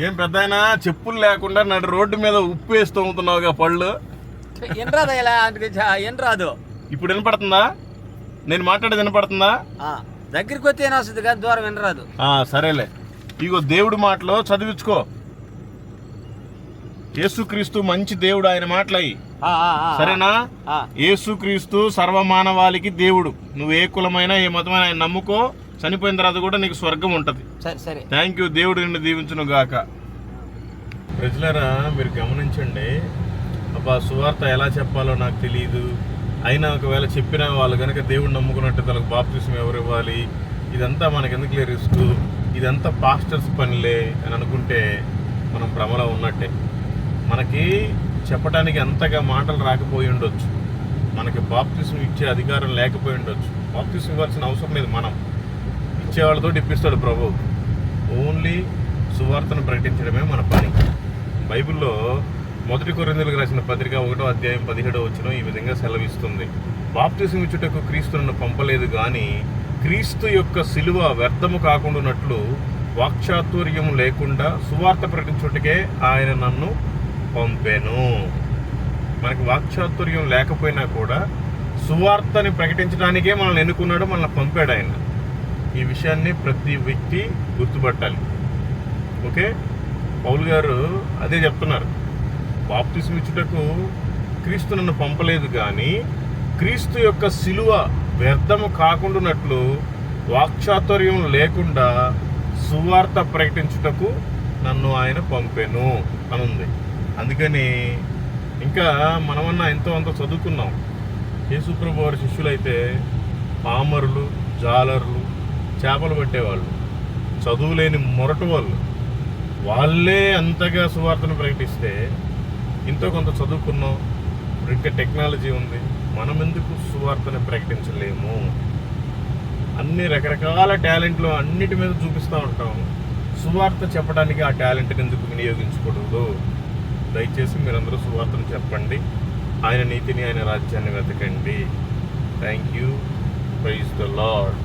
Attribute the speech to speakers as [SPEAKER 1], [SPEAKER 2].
[SPEAKER 1] ఏం పెద్దాయనా చెప్పులు లేకుండా నడు రోడ్డు మీద ఉప్పు వేసి తోముతున్నావుగా పళ్ళు.
[SPEAKER 2] ఏం రాదు ఇలా ఏం రాదు.
[SPEAKER 1] ఇప్పుడు వినపడుతుందా? నేను మాట్లాడేది వినపడుతుందా?
[SPEAKER 2] దగ్గరికి వస్తే ఏం వస్తుంది కానీ దూరం వినరాదు.
[SPEAKER 1] సరేలే, ఇగో దేవుడి మాటలో చదివించుకో. యేసుక్రీస్తు మంచి దేవుడు, ఆయన మాటలయ్యి సరేనా? యేసుక్రీస్తు సర్వమానవాళికి దేవుడు. నువ్వు ఏ కులమైనా ఏ మతమైనా ఆయన నమ్ముకో, చనిపోయిన తర్వాత కూడా నీకు స్వర్గం ఉంటది.
[SPEAKER 2] సరే.
[SPEAKER 1] Thank you. దేవుడు నిన్ను దీవించును గాక. ప్రజలారా మీరు గమనించండి. అబ్బా సువార్త ఎలా చెప్పాలో నాకు తెలియదు, అయినా ఒకవేళ చెప్పిన వాళ్ళు కనుక దేవుడు నమ్ముకున్నట్టు తనకు బాప్తిస్మం ఎవరు ఇవ్వాలి, ఇదంతా మనకెందుకులే రిస్క్, ఇదంతా పాస్టర్స్ పనిలే అని అనుకుంటే మనం భ్రమలో ఉన్నట్టే. మనకి చెప్పడానికి అంతగా మాటలు రాకపోయి ఉండొచ్చు, మనకి బాప్తిస్మం ఇచ్చే అధికారం లేకపోయి ఉండొచ్చు. బాప్తిస్మం ఇవ్వాల్సిన అవసరం లేదు, మనం ఇచ్చేవాళ్ళతో ఇప్పిస్తాడు ప్రభు. ఓన్లీ సువార్తను ప్రకటించడమే మన పని. బైబిల్లో 1 కొరింథీయులకు రాసిన పత్రిక 1వ అధ్యాయం 17వ వచనం ఈ విధంగా సెలవిస్తుంది. బాప్తిస్మం ఇచ్చుటకు క్రీస్తు నన్ను పంపలేదు కానీ క్రీస్తు యొక్క సిలువ వ్యర్థము కాకుండానట్లు వాక్చాతుర్యం లేకుండా సువార్త ప్రకటించుటకే ఆయన నన్ను పంపెను. మనకి వాక్చాతుర్యం లేకపోయినా కూడా సువార్తని ప్రకటించడానికే మనల్ని ఎన్నుకున్నాడు, మనల్ని పంపాడు ఆయన. ఈ విషయాన్ని ప్రతి వ్యక్తి గుర్తుపట్టాలి. ఓకే, పౌలు గారు అదే చెప్తున్నారు. బాప్తిస్మం ఇచ్చుటకు క్రీస్తు నన్ను పంపలేదు కానీ క్రీస్తు యొక్క సిలువ వ్యర్థము కాకుండానట్లు వాక్చాతుర్యం లేకుండా సువార్త ప్రకటించుటకు నన్ను ఆయన పంపెను అనుంది. అందుకని ఇంకా మనమన్నా ఎంతో అంత చదువుకున్నాం. యేసుప్రభు వారి శిష్యులైతే పామరులు, జాలరులు, చేపలు పట్టేవాళ్ళు, చదువులేని మొరటు వాళ్ళే అంతగా సువార్తను ప్రకటిస్తే ఎంతో కొంత చదువుకున్నాం, ఇప్పుడు ఇంకా టెక్నాలజీ ఉంది, మనం ఎందుకు సువార్తను ప్రకటించలేము? అన్ని రకరకాల టాలెంట్లు అన్నిటి మీద చూపిస్తూ ఉంటాం. సువార్త చెప్పడానికి ఆ టాలెంట్ని ఎందుకు వినియోగించకూడదు? దయచేసి మీరందరూ సువార్తను చెప్పండి, ఆయన నీతిని, ఆయన రాజ్యాన్ని వెతకండి. Thank you. Praise the lord.